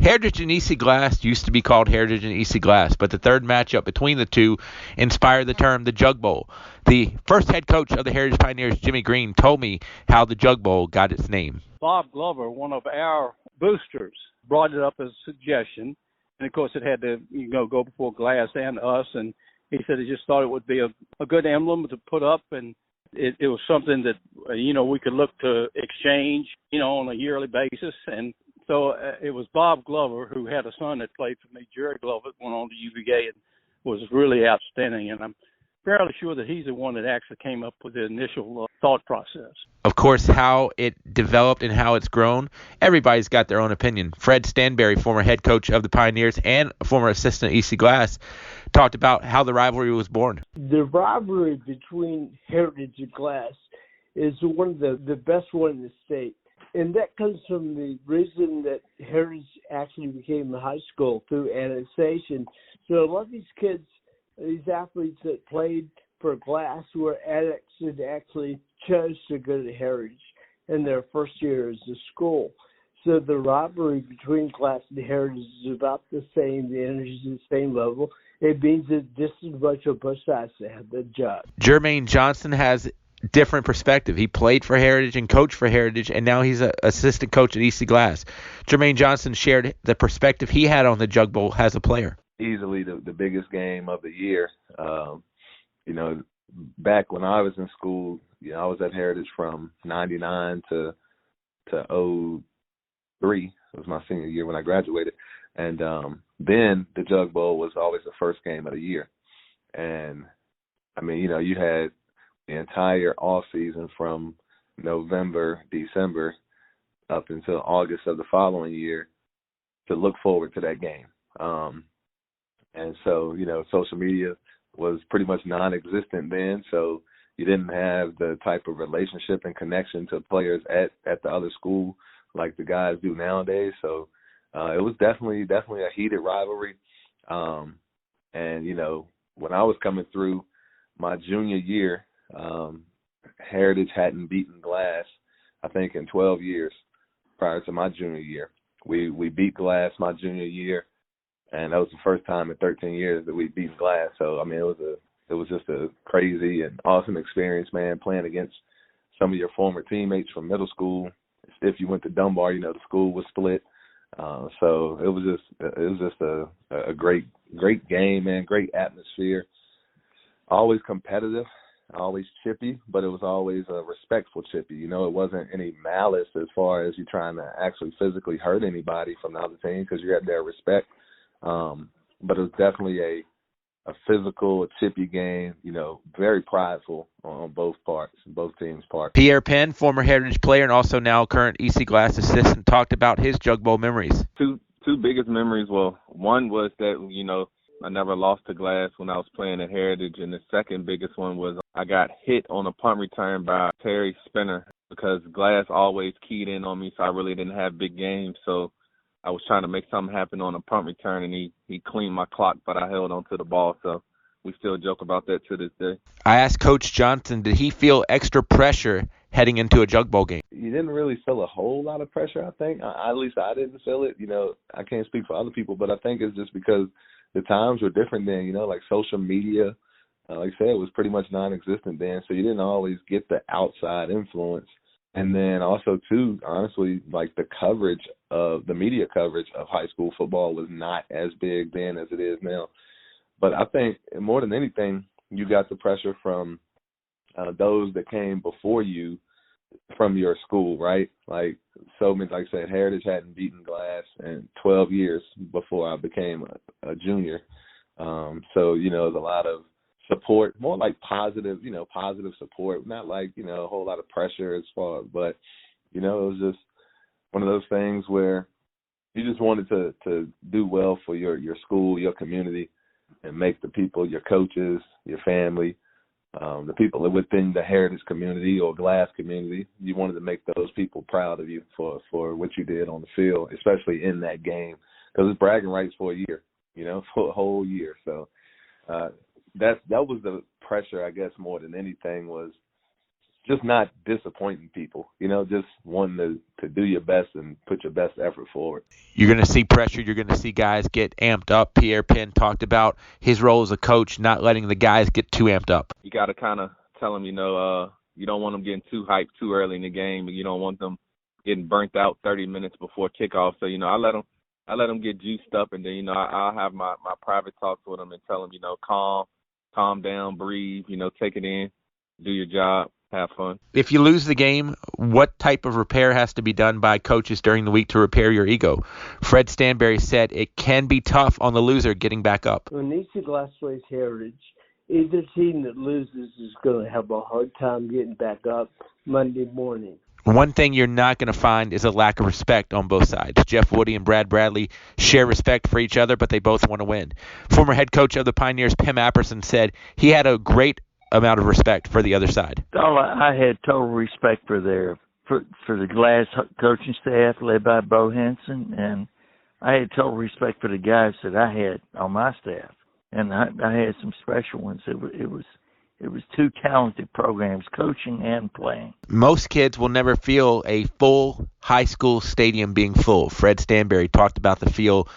Heritage-E.C glass used to be called Heritage-E.C glass, but the third matchup between the two inspired the term the Jug Bowl. The first head coach of the Heritage Pioneers, Jimmy Green, told me how the Jug Bowl got its name. Bob Glover, one of our boosters, brought it up as a suggestion. And, of course, it had to go before glass and us. And he said he just thought it would be a good emblem to put up. And it was something that, we could look to exchange, on a yearly basis. And so it was Bob Glover, who had a son that played for me, Jerry Glover, went on to UVA and was really outstanding. And I'm fairly sure that he's the one that actually came up with the initial thought process. Of course, how it developed and how it's grown, everybody's got their own opinion. Fred Stanbery, former head coach of the Pioneers and former assistant EC Glass, talked about how the rivalry was born. The rivalry between Heritage and Glass is one of the best one in the state. And that comes from the reason that Heritage actually became a high school through annexation. So a lot of these kids, these athletes that played for Glass were annexed and actually chose to go to Heritage in their first year as a school. So the rivalry between Glass and Heritage is about the same. The energy is the same level. It means that just as much on both sides to have the job. Jermaine Johnson has different perspective. He played for Heritage and coached for Heritage, and now he's an assistant coach at EC Glass. Jermaine Johnson shared the perspective he had on the Jug Bowl as a player. Easily the biggest game of the year. Back when I was in school, I was at Heritage from 99 to 03. It was my senior year when I graduated. And then the Jug Bowl was always the first game of the year. And, you had the entire off season from November, December, up until August of the following year to look forward to that game. And so, social media was pretty much non-existent then, so you didn't have the type of relationship and connection to players at the other school like the guys do nowadays. So it was definitely a heated rivalry. And, when I was coming through my junior year, Heritage hadn't beaten Glass, I think, in 12 years prior to my junior year. We beat Glass my junior year. And that was the first time in 13 years that we'd beaten Glass. So, it was just a crazy and awesome experience, man, playing against some of your former teammates from middle school. If you went to Dunbar, the school was split. So it was just a great game, man, great atmosphere. Always competitive, always chippy, but it was always a respectful chippy. It wasn't any malice as far as you trying to actually physically hurt anybody from the other team because you had their respect. But it was definitely a physical, a chippy game, very prideful on both teams' parts. Pierre Penn, former Heritage player and also now current EC Glass assistant, talked about his Jug Bowl memories. Two biggest memories. Well, one was that, I never lost to Glass when I was playing at Heritage, and the second biggest one was I got hit on a punt return by Terry Spinner because Glass always keyed in on me, so I really didn't have big games. So I was trying to make something happen on a punt return, and he cleaned my clock, but I held onto the ball. So we still joke about that to this day. I asked Coach Johnson, did he feel extra pressure heading into a Jug Bowl game? You didn't really feel a whole lot of pressure, I think. At least I didn't feel it. I can't speak for other people, but I think it's just because the times were different then, like social media. Like I said, it was pretty much non-existent then, so you didn't always get the outside influence. And then also, too, honestly, like the media coverage of high school football was not as big then as it is now. But I think more than anything, you got the pressure from those that came before you from your school, right? Like I said, Heritage hadn't beaten Glass in 12 years before I became a junior. So, there's a lot of support, more like positive support, not like, a whole lot of pressure as far, but, it was just one of those things where you just wanted to do well for your school, your community, and make the people, your coaches, your family, the people within the Heritage community or Glass community, you wanted to make those people proud of you for what you did on the field, especially in that game, because it's bragging rights for a year, for a whole year. So that was the pressure, I guess, more than anything was just not disappointing people, just wanting to do your best and put your best effort forward. You're going to see pressure. You're going to see guys get amped up. Pierre Penn talked about his role as a coach, not letting the guys get too amped up. You got to kind of tell them, you don't want them getting too hyped too early in the game, and you don't want them getting burnt out 30 minutes before kickoff. So, I let them get juiced up, and then, I'll have my private talks with them and tell them, calm down, breathe, take it in, do your job. Have fun. If you lose the game, what type of repair has to be done by coaches during the week to repair your ego? Fred Stanbery said it can be tough on the loser getting back up. When EC Glass plays Heritage, either team that loses is going to have a hard time getting back up Monday morning. One thing you're not going to find is a lack of respect on both sides. Jeff Woody and Brad Bradley share respect for each other, but they both want to win. Former head coach of the Pioneers, Pem Apperson, said he had a great amount of respect for the other side. I had total respect for the Glass coaching staff led by Bo Henson, and I had total respect for the guys that I had on my staff, and I had some special ones. It was two talented programs, coaching and playing. Most kids will never feel a full high school stadium being full. Fred Stanbery talked about the feel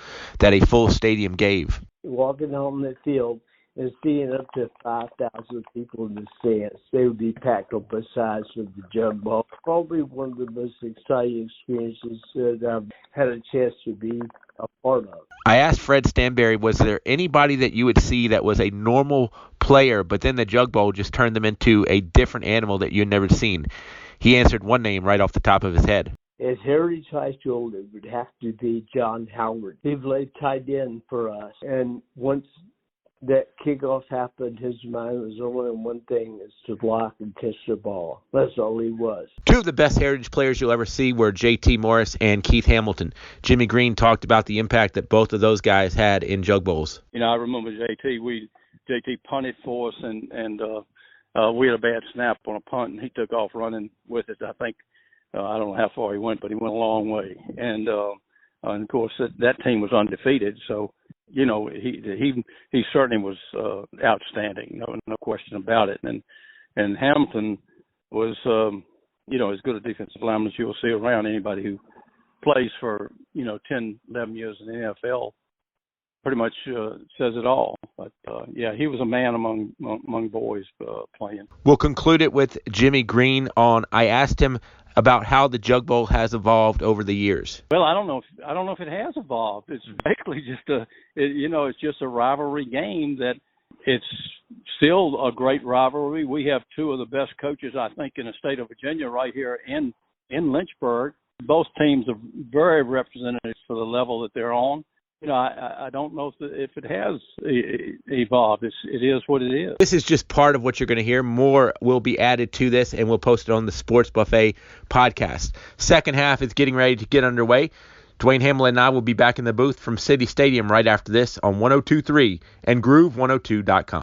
that a full stadium gave. Walking on the field and seeing up to 5,000 people in the stands. They would be packed on both sides of the Jug Bowl. Probably one of the most exciting experiences that I've had a chance to be a part of. I asked Fred Stanbery, was there anybody that you would see that was a normal player, but then the Jug Bowl just turned them into a different animal that you'd never seen? He answered one name right off the top of his head. At Heritage High School, it would have to be John Howard. He played tight end for us, and once that kickoff happened, his mind was only on one thing, is to block and catch the ball. That's all he was. Two of the best Heritage players you'll ever see were J.T. Morris and Keith Hamilton. Jimmy Green talked about the impact that both of those guys had in Jug Bowls. I remember J.T. punted for us, and we had a bad snap on a punt, and he took off running with it. I think, I don't know how far he went, but he went a long way. And of course, that team was undefeated, so he certainly was outstanding, no question about it. And Hamilton was as good a defensive lineman as you'll see around. Anybody who plays for 10, 11 years in the NFL pretty much says it all. But he was a man among boys playing. We'll conclude it with Jimmy Green on. I asked him about how the Jug Bowl has evolved over the years. Well, I don't know if it has evolved. It's basically just it's just a rivalry game that it's still a great rivalry. We have two of the best coaches, I think, in the state of Virginia right here in Lynchburg. Both teams are very representative for the level that they're on. I don't know if it has evolved. It is what it is. This is just part of what you're going to hear. More will be added to this, and we'll post it on the Sports Buffet podcast. Second half is getting ready to get underway. Dwayne Hamlin and I will be back in the booth from City Stadium right after this on 102.3 and Groove102.com.